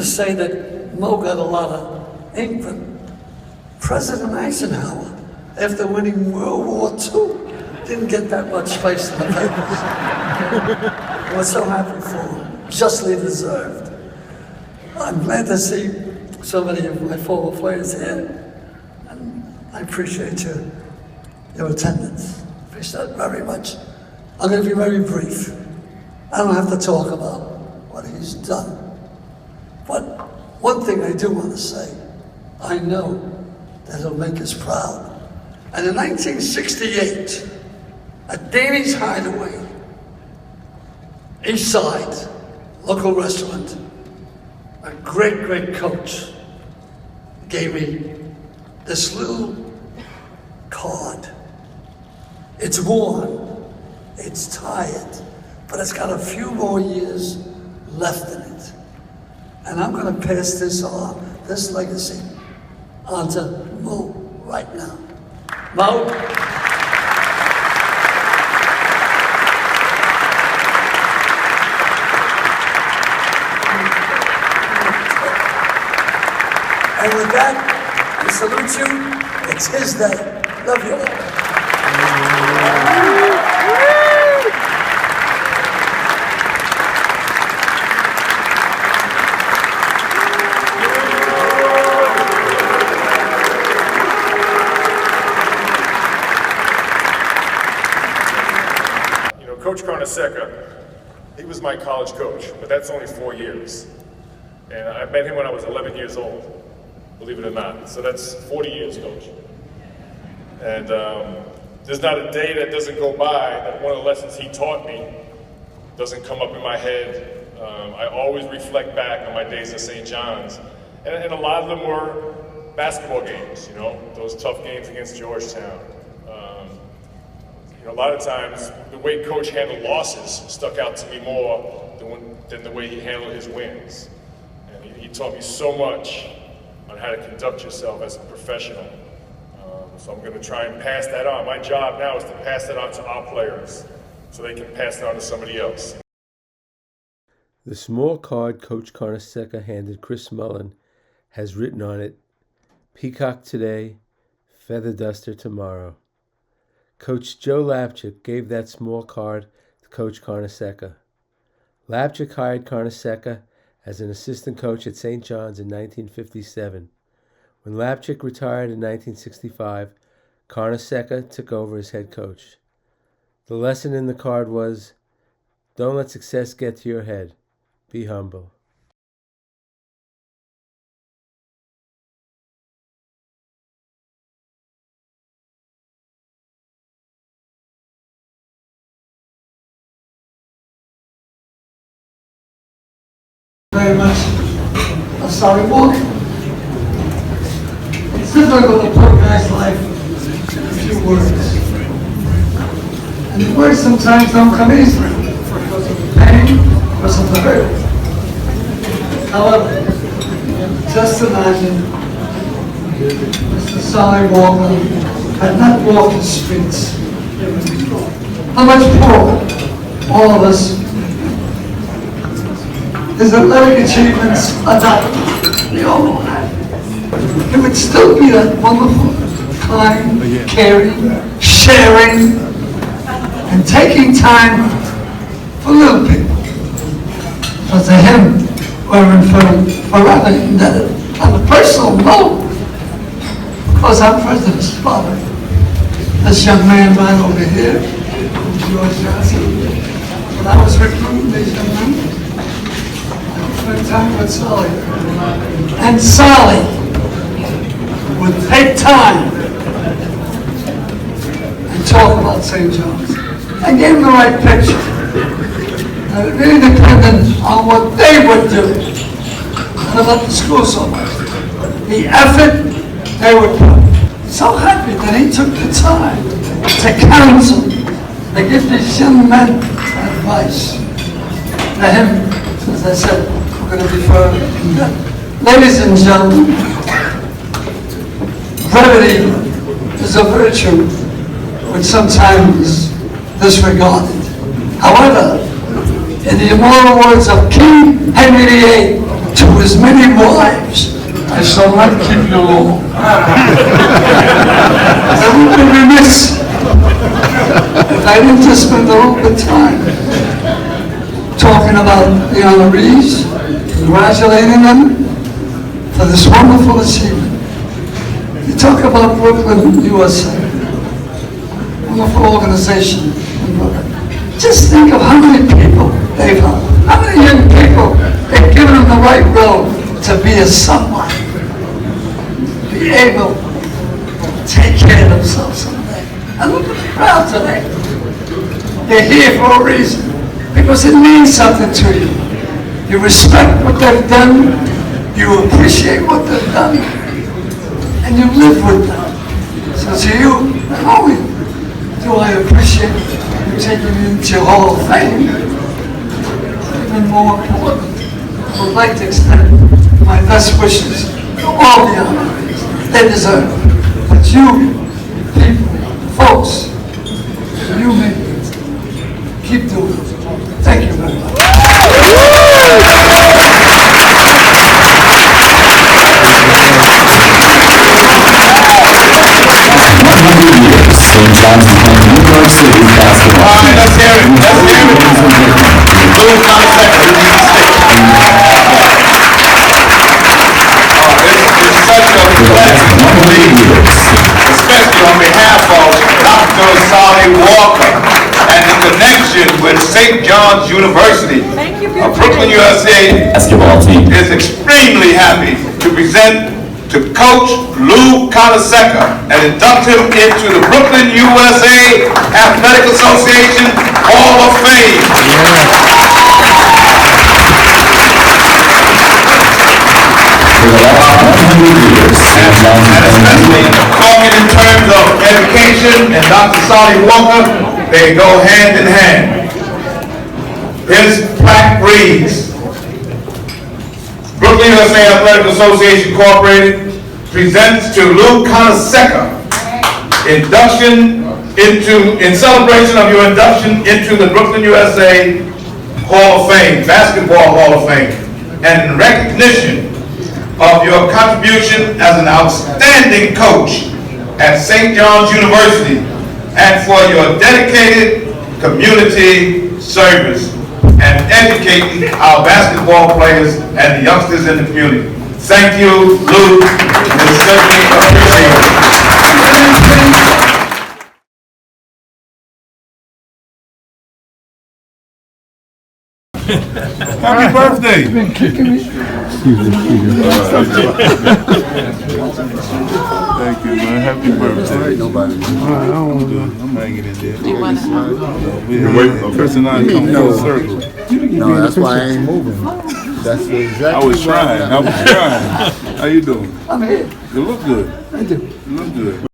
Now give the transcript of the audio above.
say that Mo got a lot of ink, but President Eisenhower, after winning World War II, didn't get that much space in the papers. I was so happy for him, justly deserved. I'm glad to see so many of my former players here, and I appreciate your attendance. Appreciate it very much. I'm going to be very brief. I don't have to talk about what he's done. But one thing I do want to say, I know that he'll make us proud. And in 1968, at Danny's Hideaway, East Side, local restaurant, a great, great coach gave me this little card. It's worn, it's tired, but it's got a few more years left in it. And I'm going to pass this on, this legacy, on to Mo right now. Mo. And with that, I salute you. It's his day. Love you all. Coach Carnesecca, he was my college coach, but that's only 4 years. And I met him when I was 11 years old, believe it or not. So that's 40 years, Coach. And there's not a day that doesn't go by that one of the lessons he taught me doesn't come up in my head. I always reflect back on my days at St. John's. And a lot of them were basketball games, those tough games against Georgetown. A lot of times, the way Coach handled losses stuck out to me more than the way he handled his wins. And he taught me so much on how to conduct yourself as a professional. So I'm going to try and pass that on. My job now is to pass that on to our players so they can pass it on to somebody else. The small card Coach Carnesecca handed Chris Mullin has written on it, "Peacock today, feather duster tomorrow." Coach Joe Lapchick gave that small card to Coach Carnesecca. Lapchick hired Carnesecca as an assistant coach at St. John's in 1957. When Lapchick retired in 1965, Carnesecca took over as head coach. The lesson in the card was, don't let success get to your head. Be humble. Very much. I'm sorry, walk. It's difficult to put a guy's life in a few words. And the words sometimes don't come easily because of the pain, because of the hurt. However, just imagine Mr. Sally Walker had not walked the streets. How much poorer all of us. His athletic achievements are not, we all know that. It would still be that wonderful, kind, caring, sharing, and taking time for little people. So to him, we're forever indebted on a personal note, because I'm friends with his father. This young man right over here, George Johnson. When I was recruiting these young men, spend time with Sally. And Sally would take time and talk about St. John's. I gave them the right picture. And it really depended on what they would do. Not about the school so much. The effort they would put. So happy that he took the time to counsel, to give these young men advice. To him, as I said, we're going to be further. Ladies and gentlemen, brevity is a virtue which sometimes is disregarded. However, in the immortal words of King Henry VIII, 2 to his many wives, I shall not keep you long. I would be remiss if I didn't just spend a little bit of time talking about the honorees, congratulating them for this wonderful achievement. You talk about Brooklyn, USA, wonderful organization in Brooklyn. Just think of how many people they've helped, how many young people they've given them the right road to be a someone, be able to take care of themselves someday. And look at the crowd today. They're here for a reason, because it means something to you. You respect what they've done, you appreciate what they've done, and you live with them. So to you, not only do I appreciate you taking me into your Hall of Fame, even more important, I would like to extend my best wishes to all the honorees. They deserve it. But you, people, folks, you make it. Keep doing it. Thank you very much. St. John's became New York City basketball. All right, let's hear it. Let's hear it. Lou Carnesecca, you need to stay. It's such a pleasure, especially on behalf of Dr. Sally Walker and the connection with St. John's University of Brooklyn, USA. Basketball team. Is extremely happy to present to Coach Lou Carnesecca and induct him into the Brooklyn, USA Athletic Association Hall of Fame. For the last 100 years, St. John's And especially talking in terms of education and Dr. Sally Walker, they go hand in hand. His plaque reads, Brooklyn, USA Athletic Association Incorporated presents to Lou Carnesecca in celebration of your induction into the Brooklyn, USA Hall of Fame, Basketball Hall of Fame, and in recognition of your contribution as an outstanding coach at St. John's University and for your dedicated community service and educating our basketball players and the youngsters in the community. Thank you, Lou. It's certainly appreciated. Happy birthday! Thank you, man. Happy birthday. I'm hanging in there. Chris and I come full circle. No, that's why I ain't moving. That's exactly I was trying. How you doing? I'm here. You look good. I do. You look good.